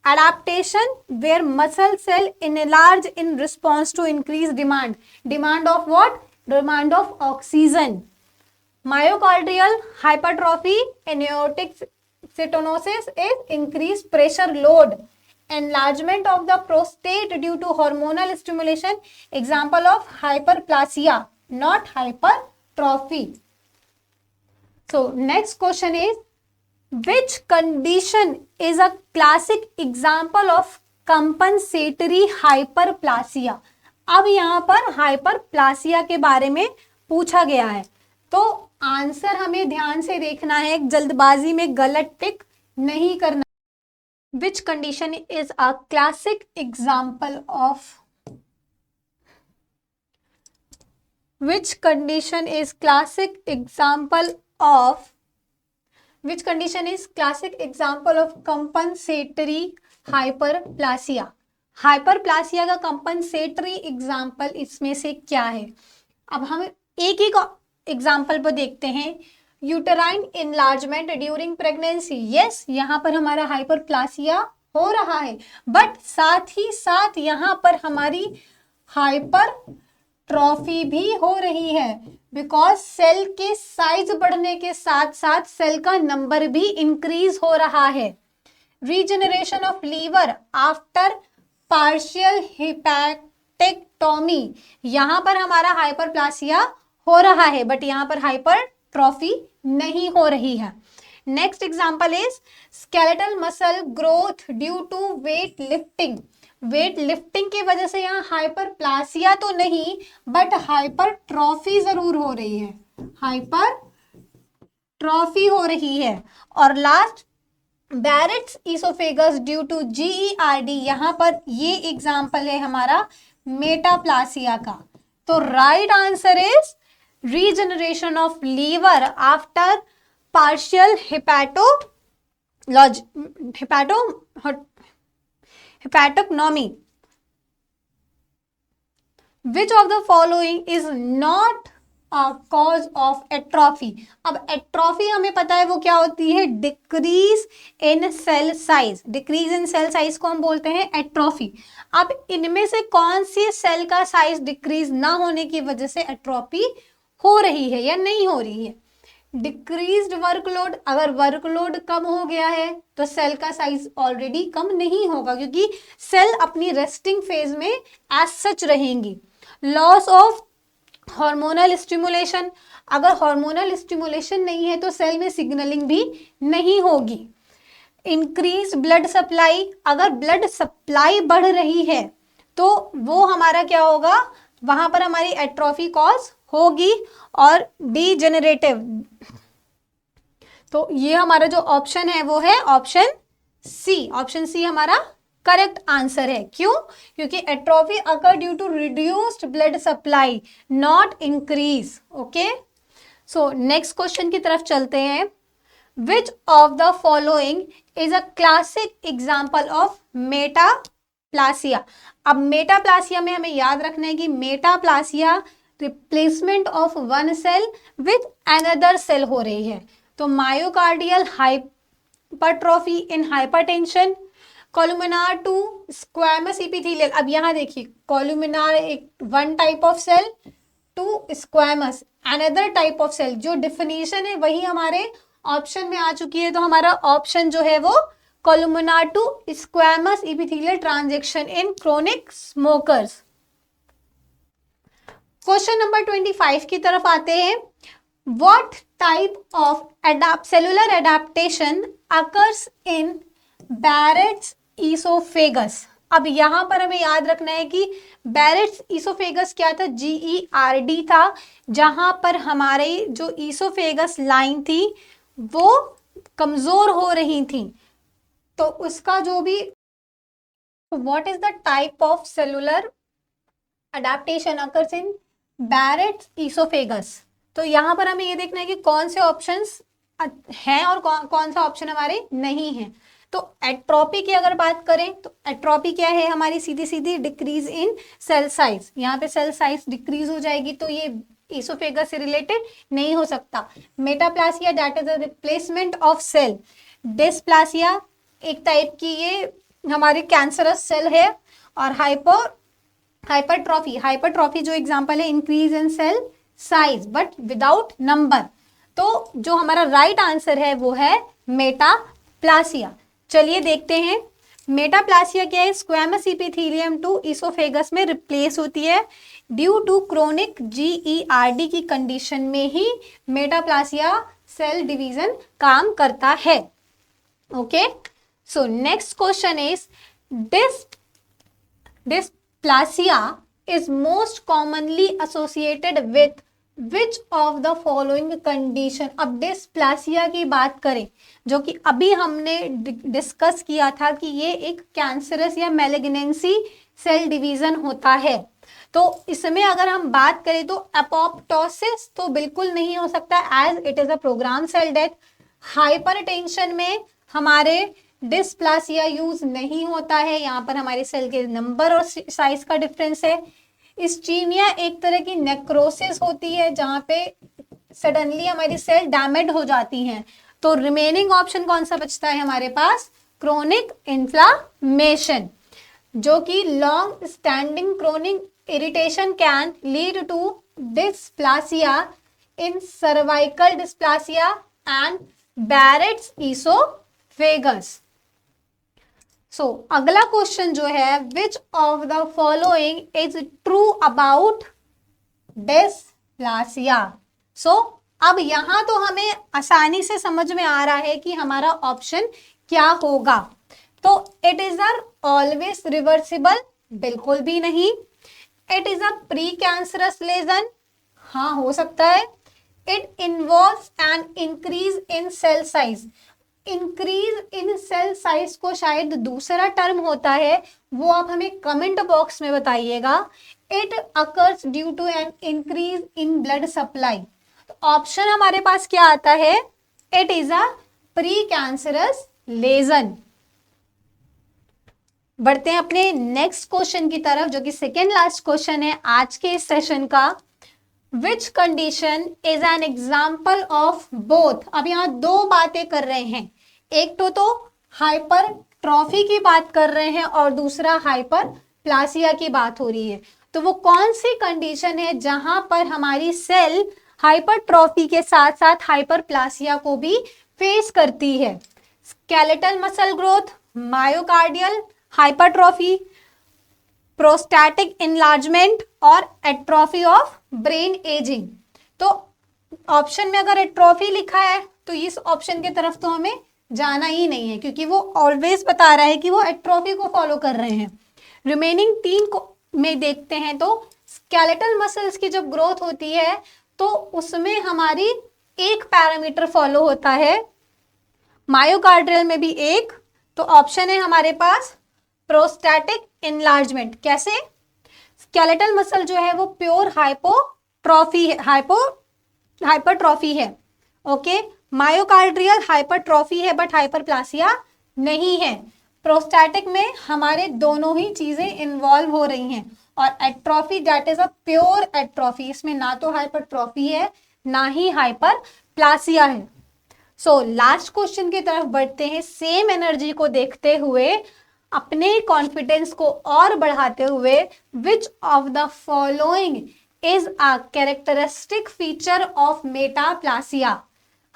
adaptation where muscle cell enlarge in response to increased demand of what? Demand of oxygen. Myocardial hypertrophy aortic stenosis is increased pressure load. Enlargement of the prostate due to hormonal stimulation, example of hyperplasia, not hypertrophy. So next question is which condition is a classic example of compensatory hyperplasia? अब यहाँ पर hyperplasia के बारे में पूछा गया है, तो आंसर हमें ध्यान से देखना है, जल्दबाजी में गलत टिक नहीं करना। Which condition is a classic example of? Which condition is classic example of? Which condition is classic example of compensatory hyperplasia? Hyperplasia का कंपनसेटरी एग्जाम्पल इसमें से क्या है? अब हम एक ही एग्जाम्पल पर देखते हैं। Uterine enlargement during pregnancy, yes, यहाँ पर हमारा हाइपरप्लासिया हो रहा है, बट साथ ही साथ यहाँ पर हमारी हाइपरट्रॉफी भी हो रही है, बिकॉज सेल के साइज बढ़ने के साथ साथ सेल का नंबर भी इंक्रीज हो रहा है। Regeneration of liver after partial hepatectomy, यहाँ पर हमारा हाइपरप्लासिया हो रहा है, बट यहाँ पर हाइपरट्रॉफी नहीं हो रही है। Next example is skeletal muscle growth due to weight lifting. Weight lifting की वजह से यहाँ हाइपरप्लासिया तो नहीं, बट हाइपरट्रॉफी जरूर हो रही है, हाइपरट्रॉफी हो रही है। और last Barrett's oesophagus due to GERD, यहाँ पर ये एग्जाम्पल है हमारा मेटाप्लासिया का। तो right answer is regeneration of liver after partial hepatoctomy. Which of the following is not a cause of atrophy? अब एट्रॉफी हमें पता है वो क्या होती है, decrease in cell size. Decrease in cell size को हम बोलते हैं एट्रॉफी। अब इनमें से कौन सी सेल का साइज डिक्रीज ना होने की वजह से एट्रॉफी हो रही है या नहीं हो रही है? डिक्रीज्ड वर्कलोड, अगर वर्कलोड कम हो गया है तो सेल का साइज ऑलरेडी कम नहीं होगा, क्योंकि सेल अपनी रेस्टिंग फेज में एज सच रहेंगी। लॉस ऑफ हार्मोनल स्टिमुलेशन, अगर हार्मोनल स्टिमुलेशन नहीं है तो सेल में सिग्नलिंग भी नहीं होगी। इंक्रीज ब्लड सप्लाई, अगर ब्लड सप्लाई बढ़ रही है तो वो हमारा क्या होगा, वहां पर हमारी एट्रॉफी कॉज होगी। और डीजेनरेटिव, तो ये हमारा जो ऑप्शन है वो है ऑप्शन सी। ऑप्शन सी हमारा करेक्ट आंसर है। क्यों? क्योंकि atrophy occur due to reduced blood supply, not increase. Okay, so next question की तरफ चलते हैं। Which of the following is a classic example of metaplasia? अब मेटाप्लासिया में हमें याद रखना है कि metaplasia replacement of one cell with another cell हो रही है। तो myocardial hypertrophy in hypertension, columnar to squamous epithelial. अब यहाँ देखिए, कोलुमिनार एक one type of cell, to squamous another type of cell. जो डिफिनीशन है वही हमारे ऑप्शन में आ चुकी है, तो हमारा ऑप्शन जो है वो columnar to squamous epithelial transaction in chronic smokers. Question number 25 की तरफ आते हैं। What type of cellular adaptation occurs in Barrett's esophagus? अब यहां पर हमें याद रखना है कि Barrett's esophagus क्या था, GERD था, जहां पर हमारे जो ईसोफेगस लाइन थी वो कमजोर हो रही थी। तो उसका जो भी what is the type of cellular adaptation occurs in Barrett's esophagus? तो यहाँ पर हमें ये देखना है कि कौन से ऑप्शंस हैं और कौन सा ऑप्शन हमारे नहीं है। तो एट्रॉपी की अगर बात करें तो एट्रॉपी क्या है हमारी, सीधी सीधी डिक्रीज इन सेल साइज। यहाँ पे सेल साइज डिक्रीज हो जाएगी, तो ये ईसोफेगस से रिलेटेड नहीं हो सकता। Metaplasia that is the replacement of cell. Dysplasia एक टाइप की ये हमारी कैंसरस सेल है। और हाइपरट्रॉफी जो एग्जाम्पल है, increase in cell size but without number. तो जो हमारा राइट आंसर है वो है मेटाप्लासिया। चलिए देखते हैं मेटाप्लासिया क्या है। स्क्वैमस इपिथेलियम टू ईसोफेगस में रिप्लेस होती है ड्यू टू क्रोनिक GERD की कंडीशन में ही मेटाप्लासिया सेल डिवीजन काम करता है। Okay, so next question is dysplasia is most commonly associated with which of the following condition? अब डिस्प्लासिया की बात करें, जो कि अभी हमने डिस्कस किया था कि ये एक कैंसरस या मैलिग्नेंसी सेल डिवीजन होता है। तो इसमें अगर हम बात करें तो एपोप्टोसिस तो बिल्कुल नहीं हो सकता, as it is a program cell death. Hypertension में हमारे डिस्प्लासिया यूज नहीं होता है, यहाँ पर हमारे सेल के नंबर और साइज का डिफरेंस है। इस्चीमिया एक तरह की नेक्रोसिस होती है जहाँ पे सडनली हमारी सेल डैमेज हो जाती हैं। तो रिमेनिंग ऑप्शन कौन सा बचता है हमारे पास? क्रोनिक इन्फ्लामेशन, जो कि long standing chronic irritation can lead to dysplasia in cervical dysplasia and Barrett's esophagus. So अगला क्वेश्चन जो है, which of the following is true about dysplasia. So अब यहां तो हमें आसानी से समझ में आ रहा है कि हमारा ऑप्शन क्या होगा। तो इट इज ऑलवेज रिवर्सिबल, बिल्कुल भी नहीं। It is a precancerous lesion, हाँ हो सकता है। It involves an increase in cell size, increase in cell size को शायद दूसरा टर्म होता है, वो आप हमें कमेंट बॉक्स में बताइएगा। It occurs due to an increase in blood supply. तो ऑप्शन हमारे पास क्या आता है? It is a precancerous lesion. बढ़ते हैं अपने नेक्स्ट क्वेश्चन की तरफ, जो कि सेकेंड लास्ट क्वेश्चन है आज के इस सेशन का। Which condition is an example of both. अब यहां दो बातें कर रहे हैं, एक तो हाइपरट्रॉफी की बात कर रहे हैं और दूसरा हाइपरप्लासिया की बात हो रही है। तो वो कौन सी कंडीशन है जहां पर हमारी सेल हाइपरट्रॉफी के साथ साथ हाइपरप्लासिया को भी फेस करती है? Skeletal muscle growth, myocardial hypertrophy, prostatic enlargement और एट्रोफी ऑफ ब्रेन एजिंग। तो ऑप्शन में अगर एट्रोफी लिखा है तो इस ऑप्शन की तरफ तो हमें जाना ही नहीं है, क्योंकि वो ऑलवेज बता रहा है कि वो एट्रोफी को फॉलो कर रहे हैं। रिमेनिंग तीन को में देखते हैं तो स्केलेटल मसल्स की जब ग्रोथ होती है तो उसमें हमारी एक पैरामीटर फॉलो होता है, मायोकार्डियल में भी एक। तो ऑप्शन है हमारे पास प्रोस्टैटिक इनलार्जमेंट। कैसे? स्केलेटल मसल जो है वो प्योर हाइपरट्रॉफी है। ओके, मायोकार्डियल हाइपरट्रॉफी है बट हाइपरप्लासिया नहीं है। प्रोस्टैटिक में हमारे दोनों ही चीजें इन्वॉल्व हो रही हैं, और atrophy that is a pure atrophy, इसमें ना तो हाइपरट्रॉफी है ना ही हाइपरप्लासिया है। सो लास्ट क्वेश्चन की तरफ बढ़ते हैं। सेम एनर्जी को देखते हुए, अपने कॉन्फिडेंस को और बढ़ाते हुए, which of the following is a characteristic feature of metaplasia.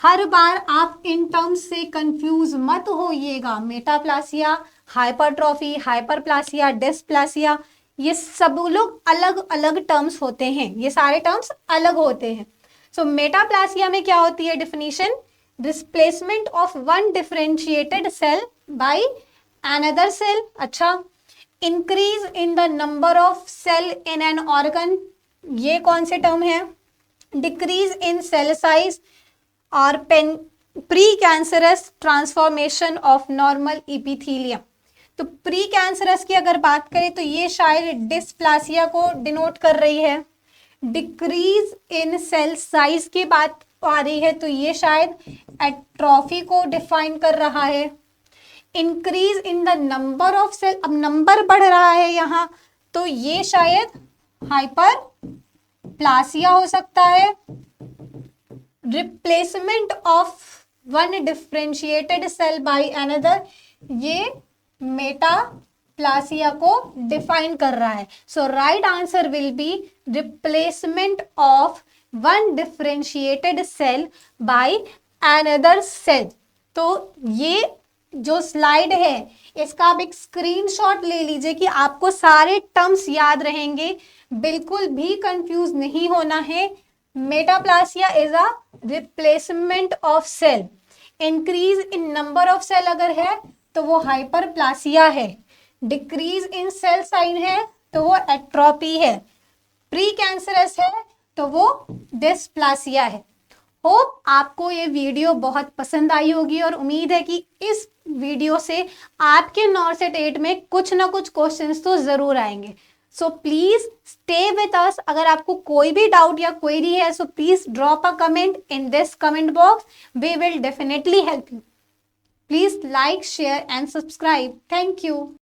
हर बार आप इन टर्म्स से कंफ्यूज मत होइएगा। मेटाप्लासिया, हाइपरट्रॉफी, हाइपरप्लासिया, डिस्प्लासिया, ये सब लोग अलग अलग टर्म्स होते हैं, ये सारे टर्म्स अलग होते हैं। सो मेटाप्लासिया में क्या होती है definition? Displacement of one differentiated cell by another cell. अच्छा, increase in the number of cell in an organ, ये कौन से टर्म है? डिक्रीज इन सेल साइज और pre cancerous transformation of normal epithelium. तो प्री कैंसरस की अगर बात करें तो ये शायद डिस्प्लासिया को डिनोट कर रही है। डिक्रीज इन सेल साइज की बात आ रही है तो ये शायद एट्रोफी को डिफाइन कर रहा है। Increase in the number of cell, अब नंबर बढ़ रहा है यहाँ, तो ये शायद हाइपरप्लासिया हो सकता है। Replacement of one differentiated cell by another, ये मेटाप्लासिया को डिफाइन कर रहा है। So right answer will be replacement of one differentiated cell by another cell. तो ये जो स्लाइड है इसका आप एक स्क्रीनशॉट ले लीजिए कि आपको सारे टर्म्स याद रहेंगे, बिल्कुल भी कंफ्यूज नहीं होना है। Metaplasia is a replacement of cell. Increase in number of cell अगर है तो वो हाइपरप्लासिया है। डिक्रीज इन सेल साइज है तो वो एट्रोपी है। प्री कैंसरस है तो वो डिस्प्लासिया है। होप आपको ये वीडियो बहुत पसंद आई होगी और उम्मीद है कि इस वीडियो से आपके नॉर्सेट 8 में कुछ ना कुछ क्वेश्चंस तो जरूर आएंगे। So please stay with us. अगर आपको कोई भी डाउट या क्वेरी है so please drop a comment in this comment box, we will definitely help you. Please like, share and subscribe. Thank you.